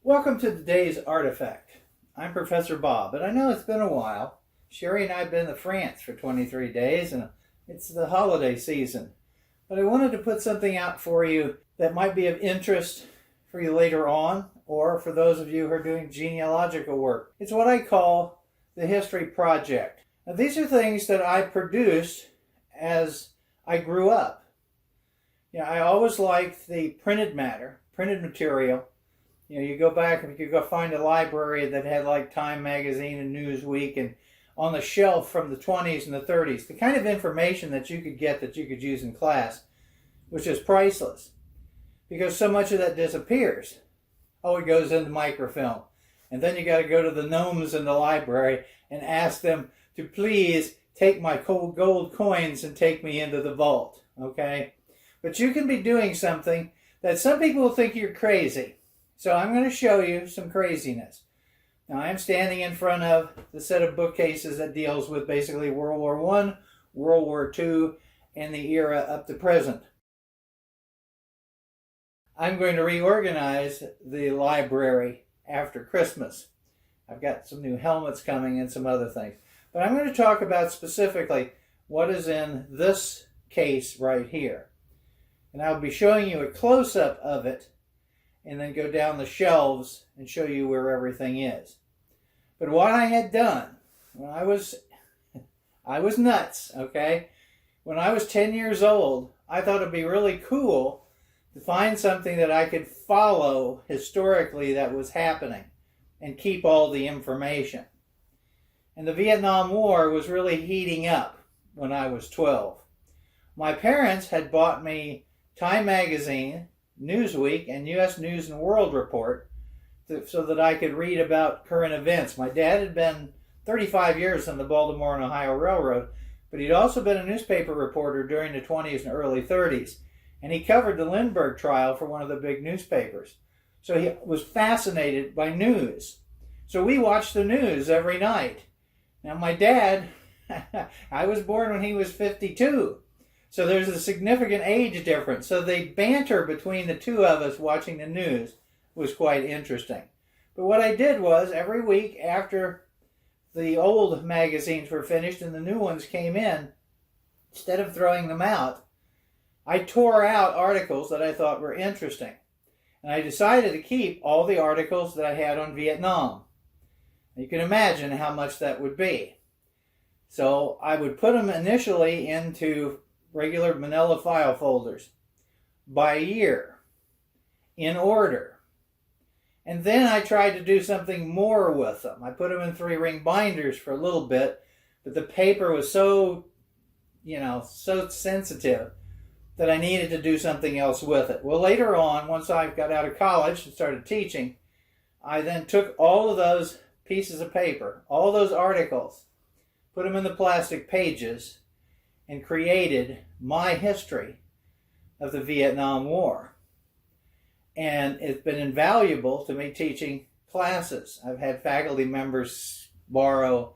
Welcome to today's artifact. I'm Professor Bob, and I know it's been a while. Sherry and I have been to France for 23 days, and it's the holiday season. But I wanted to put something out for you that might be of interest for you later on, or for those of you who are doing genealogical work. It's what I call the History Project. Now, these are things that I produced as I grew up. I always liked the printed matter, printed material. You go back and you could go find a library that had like Time Magazine and Newsweek, and on the shelf from the 20s and the 30s, the kind of information that you could get that you could use in class, which is priceless, because so much of that disappears. Oh, it goes into microfilm. And then you got to go to the gnomes in the library and ask them to please take my cold gold coins and take me into the vault, okay? But you can be doing something that some people will think you're crazy. So I'm going to show you some craziness. Now I'm standing in front of the set of bookcases that deals with basically World War I, World War II, and the era up to present. I'm going to reorganize the library after Christmas. I've got some new helmets coming and some other things. But I'm going to talk about specifically what is in this case right here. And I'll be showing you a close-up of it, and then go down the shelves and show you where everything is. But what I had done, when I was nuts, okay? When I was 10 years old, I thought it'd be really cool to find something that I could follow historically that was happening and keep all the information. And the Vietnam War was really heating up when I was 12. My parents had bought me Time Magazine, Newsweek, and U.S. News and World Report so that I could read about current events. My dad had been 35 years on the Baltimore and Ohio Railroad, but he'd also been a newspaper reporter during the 20s and early 30s, and he covered the Lindbergh trial for one of the big newspapers. So he was fascinated by news. So we watched the news every night. Now my dad, I was born when he was 52. So there's a significant age difference. So the banter between the two of us watching the news was quite interesting. But what I did was, every week after the old magazines were finished and the new ones came in, instead of throwing them out, I tore out articles that I thought were interesting. And I decided to keep all the articles that I had on Vietnam. You can imagine how much that would be. So I would put them initially into regular manila file folders by year, in order. And then I tried to do something more with them. I put them in 3-ring binders for a little bit, but the paper was so sensitive that I needed to do something else with it. Well, later on, once I got out of college and started teaching, I then took all of those pieces of paper, all those articles, put them in the plastic pages, and created my history of the Vietnam War. And it's been invaluable to me teaching classes. I've had faculty members borrow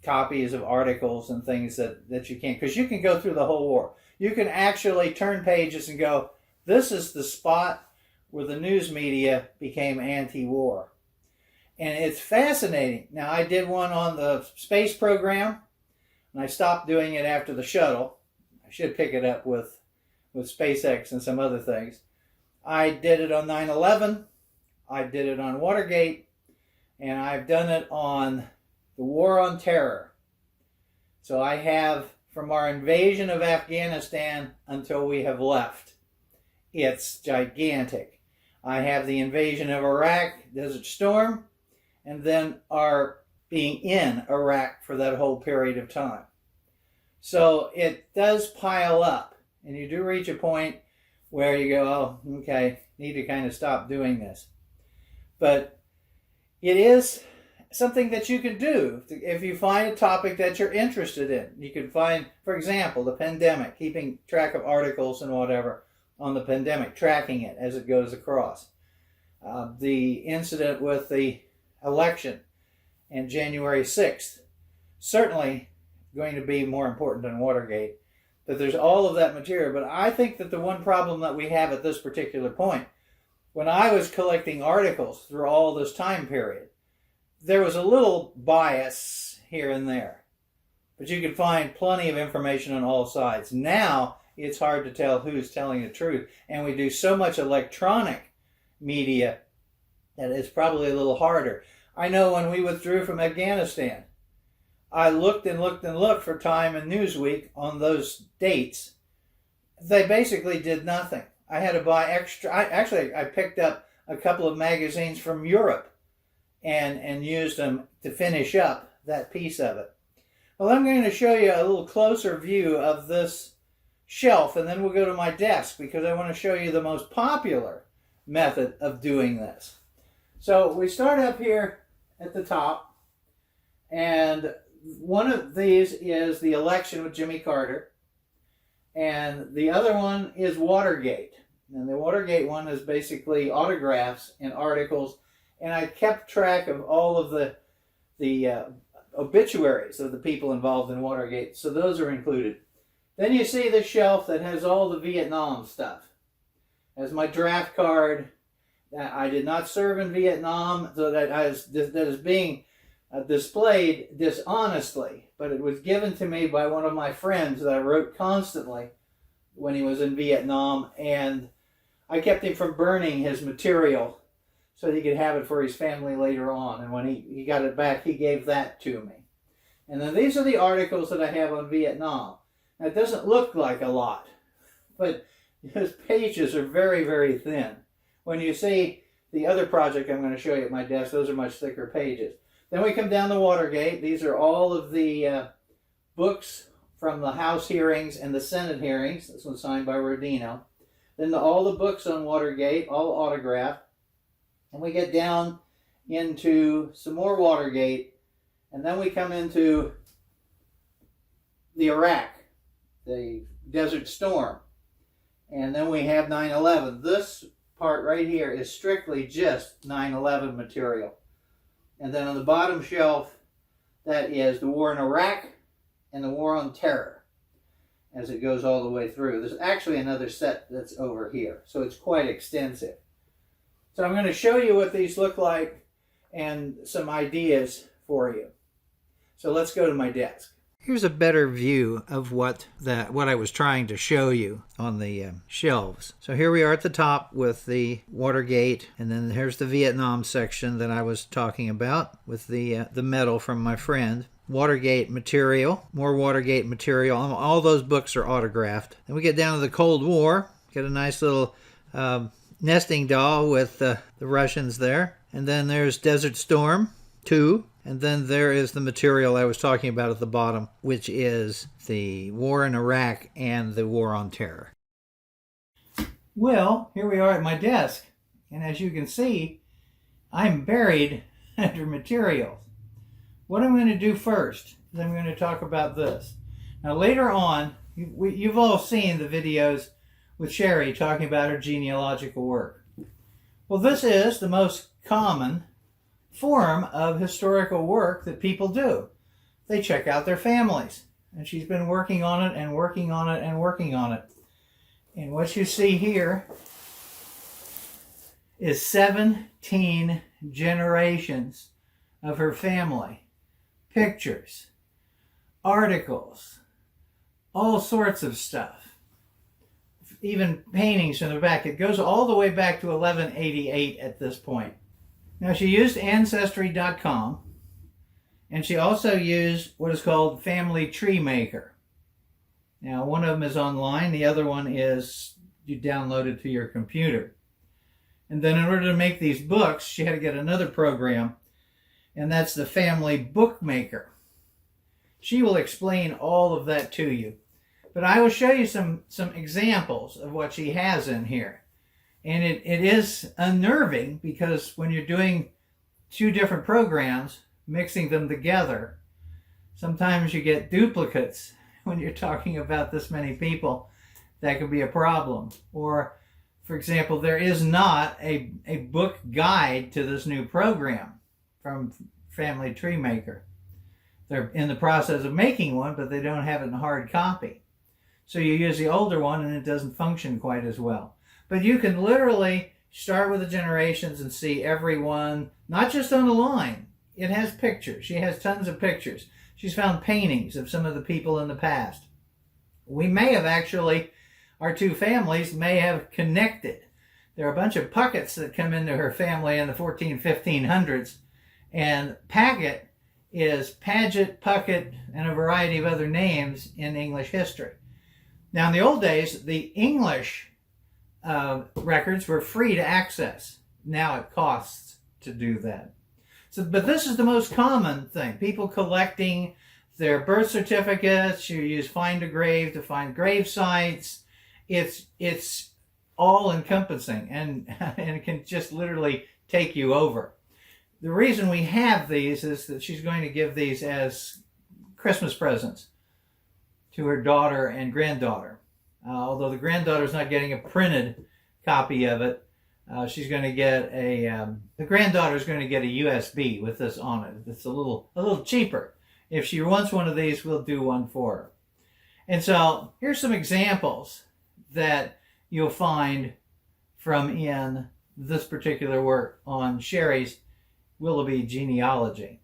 copies of articles and things that you can, because you can go through the whole war. You can actually turn pages and go, this is the spot where the news media became anti-war. And it's fascinating. Now, I did one on the space program, and I stopped doing it after the shuttle. I should pick it up with SpaceX and some other things. I did it on 9/11. I did it on Watergate. And I've done it on the War on Terror. So I have from our invasion of Afghanistan until we have left. It's gigantic. I have the invasion of Iraq, Desert Storm, and then our being in Iraq for that whole period of time. So it does pile up, and you do reach a point where you go, oh, okay, need to kind of stop doing this. But it is something that you can do if you find a topic that you're interested in. You can find, for example, the pandemic, keeping track of articles and whatever on the pandemic, tracking it as it goes across. The incident with the election and January 6th, certainly going to be more important than Watergate. But there's all of that material. But I think that the one problem that we have at this particular point when I was collecting articles through all this time period, there was a little bias here and there, but you could find plenty of information on all sides. Now it's hard to tell who's telling the truth, and we do so much electronic media that it's probably a little harder. I know when we withdrew from Afghanistan, I looked and looked and looked for Time and Newsweek on those dates. They basically did nothing. I had to buy extra. I picked up a couple of magazines from Europe and used them to finish up that piece of it. Well, I'm going to show you a little closer view of this shelf, and then we'll go to my desk because I want to show you the most popular method of doing this. So we start up here at the top, and one of these is the election with Jimmy Carter, and the other one is Watergate. And the Watergate one is basically autographs and articles, and I kept track of all of the obituaries of the people involved in Watergate, so those are included. Then you see the shelf that has all the Vietnam stuff. As my draft card, I did not serve in Vietnam, so that is being displayed dishonestly, but it was given to me by one of my friends that I wrote constantly when he was in Vietnam, and I kept him from burning his material so that he could have it for his family later on. And when he got it back, he gave that to me. And then these are the articles that I have on Vietnam. Now, it doesn't look like a lot, but his pages are very, very thin. When you see the other project I'm going to show you at my desk, those are much thicker pages. Then we come down to Watergate. These are all of the books from the House hearings and the Senate hearings. This one's signed by Rodino. Then all the books on Watergate, all autographed. And we get down into some more Watergate. And then we come into the Iraq, the Desert Storm. And then we have 9/11. This part right here is strictly just 9/11 material. And then on the bottom shelf, that is the war in Iraq and the war on terror, as it goes all the way through. There's actually another set that's over here, so it's quite extensive. So I'm going to show you what these look like and some ideas for you. So let's go to my desk. Here's a better view of what I was trying to show you on the shelves. So here we are at the top with the Watergate, and then here's the Vietnam section that I was talking about with the medal from my friend. Watergate material, more Watergate material. All those books are autographed. Then we get down to the Cold War. Get a nice little nesting doll with the Russians there. And then there's Desert Storm 2. And then there is the material I was talking about at the bottom, which is the war in Iraq and the war on terror. Well, here we are at my desk. And as you can see, I'm buried under materials. What I'm going to do first is I'm going to talk about this. Now later on, you've all seen the videos with Sherry talking about her genealogical work. Well, this is the most common form of historical work that people do. They check out their families. And she's been working on it and working on it and working on it. And what you see here is 17 generations of her family. Pictures, articles, all sorts of stuff. Even paintings from the back. It goes all the way back to 1188 at this point. Now, she used Ancestry.com, and she also used what is called Family Tree Maker. Now, one of them is online. The other one is you download it to your computer. And then in order to make these books, she had to get another program, and that's the Family Bookmaker. She will explain all of that to you. But I will show you some examples of what she has in here. And it is unnerving because when you're doing two different programs, mixing them together, sometimes you get duplicates when you're talking about this many people. That could be a problem. Or, for example, there is not a book guide to this new program from Family Tree Maker. They're in the process of making one, but they don't have it in hard copy. So you use the older one and it doesn't function quite as well. But you can literally start with the generations and see everyone, not just on the line. It has pictures. She has tons of pictures. She's found paintings of some of the people in the past. We may have actually, our two families may have connected. There are a bunch of Pucketts that come into her family in the 1500s. And Paget is Paget, Puckett, and a variety of other names in English history. Now, in the old days, the English records were free to access. Now it costs to do that. But this is the most common thing. People collecting their birth certificates. You use Find a Grave to find grave sites. It's all encompassing, and it can just literally take you over. The reason we have these is that she's going to give these as Christmas presents to her daughter and granddaughter. Although the granddaughter's not getting a printed copy of it, she's going to get the granddaughter's going to get a USB with this on it. It's a little cheaper. If she wants one of these, we'll do one for her. And so here's some examples that you'll find from in this particular work on Sherry's Willoughby genealogy.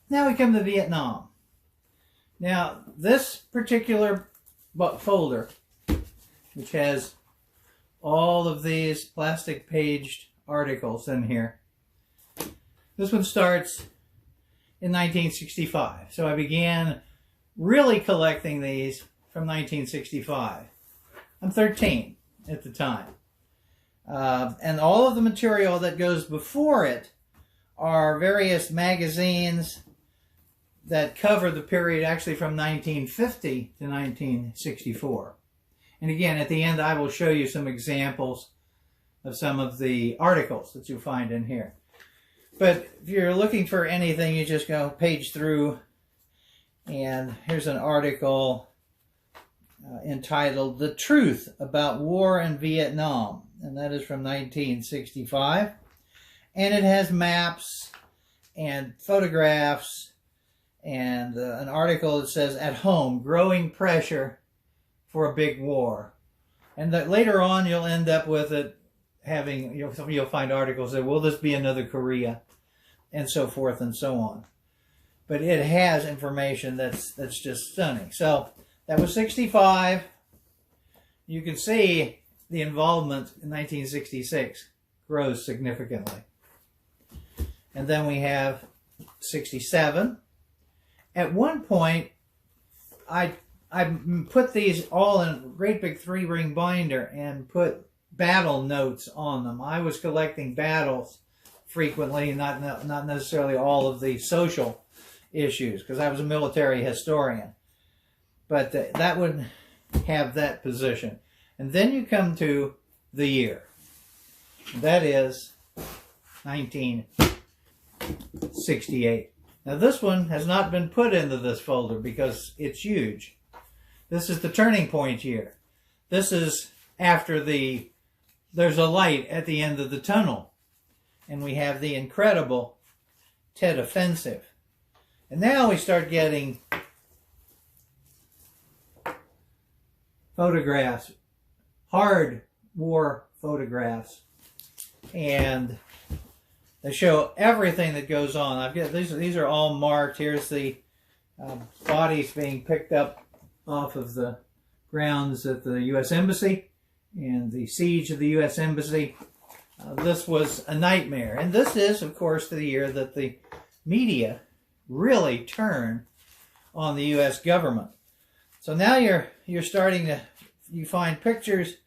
Now we come to Vietnam. Now, this particular folder, which has all of these plastic paged articles in here, this one starts in 1965. So I began really collecting these from 1965. I'm 13 at the time. And all of the material that goes before it are various magazines that cover the period actually from 1950 to 1964. And again, at the end, I will show you some examples of some of the articles that you'll find in here. But if you're looking for anything, you just go page through, and here's an article entitled "The Truth About War in Vietnam," and that is from 1965. And it has maps and photographs and an article that says, "At Home, Growing Pressure for a Big War." And that later on you'll end up with it having, you'll find articles that, will this be another Korea? And so forth and so on. But it has information that's just stunning. So that was 65. You can see the involvement in 1966 grows significantly. And then we have 67. At one point, I put these all in a great big 3-ring binder and put battle notes on them. I was collecting battles frequently, not necessarily all of the social issues, because I was a military historian. But that would have that position. And then you come to the year. That is 1968. Now this one has not been put into this folder because it's huge. This is the turning point year. This is after there's a light at the end of the tunnel. And we have the incredible Tet Offensive. And now we start getting photographs, hard war photographs. And they show everything that goes on. I've got these are all marked. Here's the bodies being picked up off of the grounds at the U.S. Embassy and the siege of the U.S. Embassy. This was a nightmare. And this is, of course, the year that the media really turned on the U.S. government. So now you're starting to, you find pictures.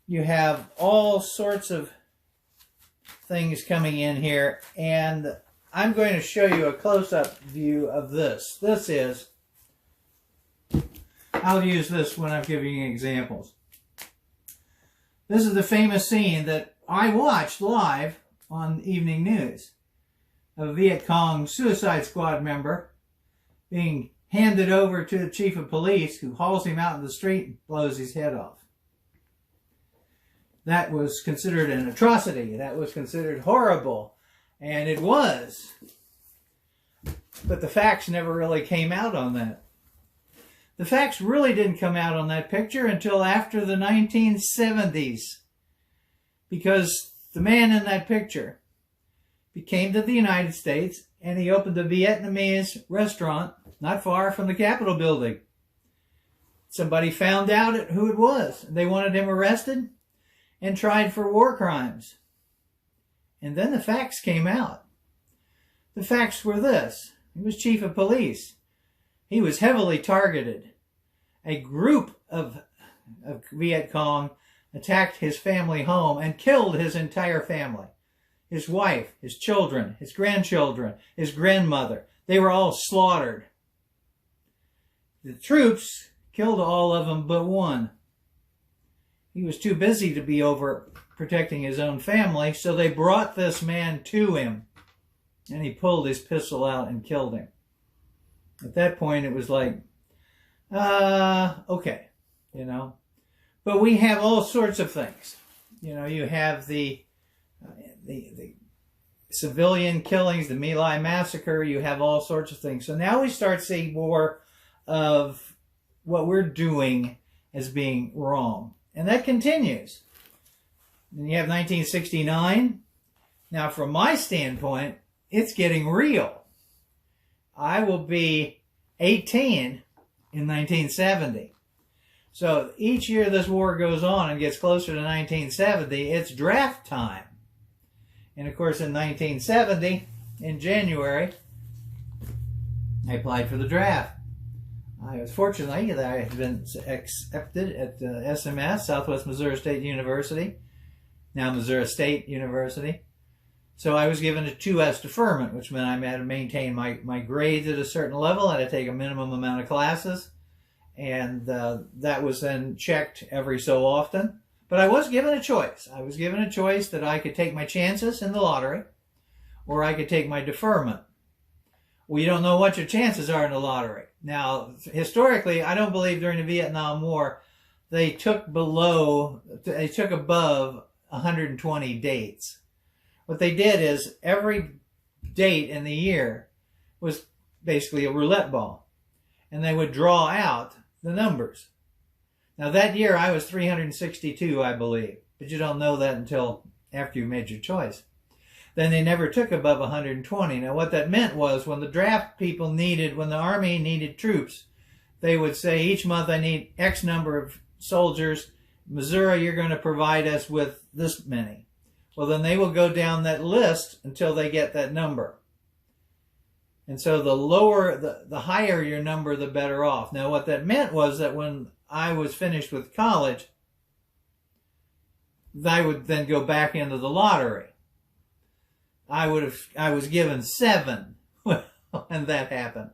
You have all sorts of things coming in here, and I'm going to show you a close-up view of this. This is, I'll use this when I'm giving you examples. This is the famous scene that I watched live on evening news. of a Viet Cong suicide squad member being handed over to the chief of police, who hauls him out in the street and blows his head off. That was considered an atrocity. That was considered horrible. And it was. But the facts never really came out on that. The facts really didn't come out on that picture until after the 1970s. Because the man in that picture came to the United States and he opened a Vietnamese restaurant not far from the Capitol building. Somebody found out who it was. They wanted him arrested and tried for war crimes. And then the facts came out. The facts were this. He was chief of police. He was heavily targeted. A group of Viet Cong attacked his family home and killed his entire family. His wife, his children, his grandchildren, his grandmother. They were all slaughtered. The troops killed all of them but one. He was too busy to be over protecting his own family, so they brought this man to him, and he pulled his pistol out and killed him. At that point, it was like, okay, you know. But we have all sorts of things. You know, you have the civilian killings, the My Lai massacre, you have all sorts of things. So now we start seeing more of what we're doing as being wrong. And that continues. Then you have 1969. Now, from my standpoint, it's getting real. I will be 18 in 1970. So each year this war goes on and gets closer to 1970, it's draft time. And of course, in 1970, in January, I applied for the draft. I was fortunate that I had been accepted at SMS, Southwest Missouri State University, now Missouri State University. So I was given a 2S deferment, which meant I had to maintain my grades at a certain level. I had to take a minimum amount of classes. And that was then checked every so often. But I was given a choice. I was given a choice that I could take my chances in the lottery, or I could take my deferment. Well, you don't know what your chances are in the lottery. Now, historically, I don't believe during the Vietnam War they took above 120 dates. What they did is every date in the year was basically a roulette ball, and they would draw out the numbers. Now, that year I was 362, I believe, but you don't know that until after you made your choice. Then they never took above 120. Now, what that meant was when the draft people when the Army needed troops, they would say, each month I need X number of soldiers. Missouri, you're going to provide us with this many. Well, then they will go down that list until they get that number. And so the higher your number, the better off. Now, what that meant was that when I was finished with college, I would then go back into the lottery. I was given 7 when that happened.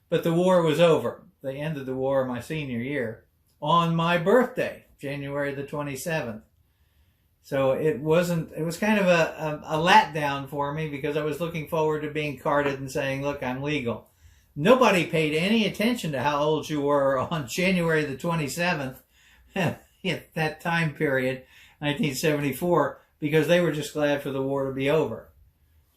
But the war was over. They ended the war my senior year on my birthday, January the 27th. So it was kind of a letdown for me because I was looking forward to being carded and saying, look, I'm legal. Nobody paid any attention to how old you were on January the 27th at that time period, 1974, because they were just glad for the war to be over.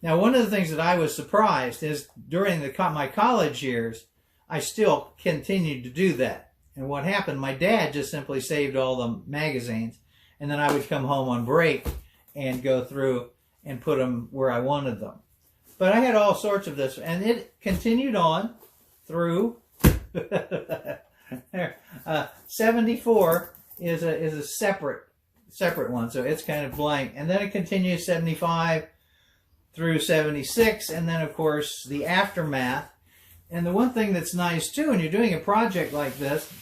Now, one of the things that I was surprised is during my college years, I still continued to do that. And what happened, my dad just simply saved all the magazines, and then I would come home on break and go through and put them where I wanted them. But I had all sorts of this, and it continued on through 74 is a separate one, so it's kind of blank. And then it continues 75 through 76, and then, of course, the aftermath. And the one thing that's nice, too, when you're doing a project like this,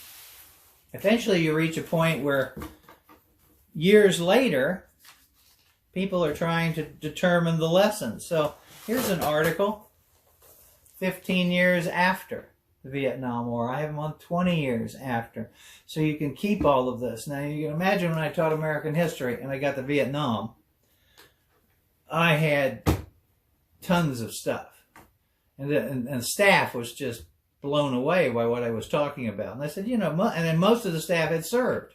eventually you reach a point where years later, people are trying to determine the lessons. So here's an article, 15 years after the Vietnam War. I have them on 20 years after. So you can keep all of this. Now, you can imagine when I taught American history and I got to Vietnam, I had tons of stuff. And staff was just blown away by what I was talking about. And I said, and then most of the staff had served.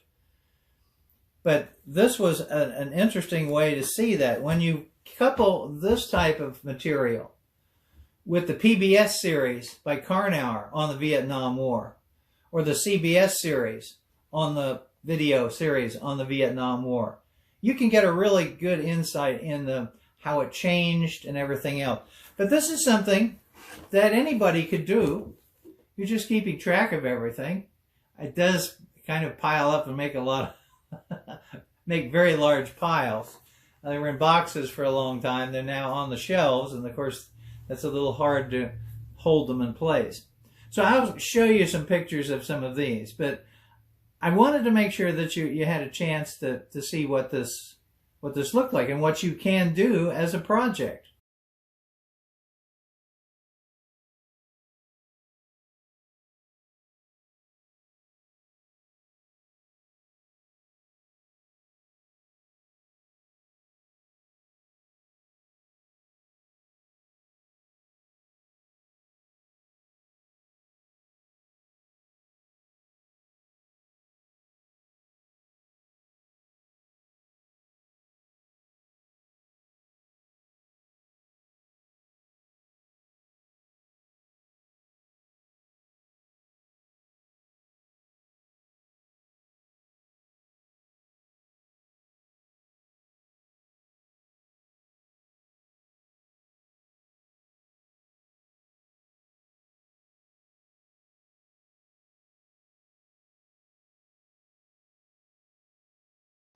But this was an interesting way to see that when you couple this type of material with the PBS series by Karnauer on the Vietnam War, or the CBS series on the video series on the Vietnam War, you can get a really good insight in how it changed and everything else. But this is something that anybody could do. You're just keeping track of everything. It does kind of pile up and make make very large piles. They were in boxes for a long time. They're now on the shelves, and of course, that's a little hard to hold them in place. So I'll show you some pictures of some of these, but I wanted to make sure that you had a chance to see what this looked like and what you can do as a project.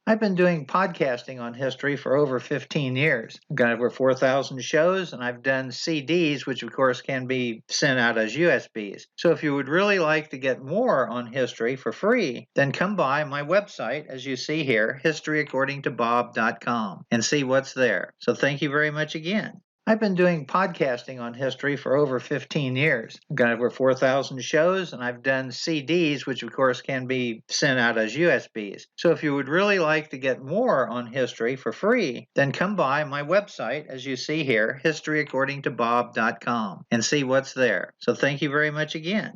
I've been doing podcasting on history for over 15 years. I've got over 4,000 shows, and I've done CDs, which of course can be sent out as USBs. So if you would really like to get more on history for free, then come by my website, as you see here, historyaccordingtobob.com, and see what's there. So thank you very much again. I've been doing podcasting on history for over 15 years. I've got over 4,000 shows, and I've done CDs, which of course can be sent out as USBs. So if you would really like to get more on history for free, then come by my website, as you see here, historyaccordingtobob.com, and see what's there. So thank you very much again.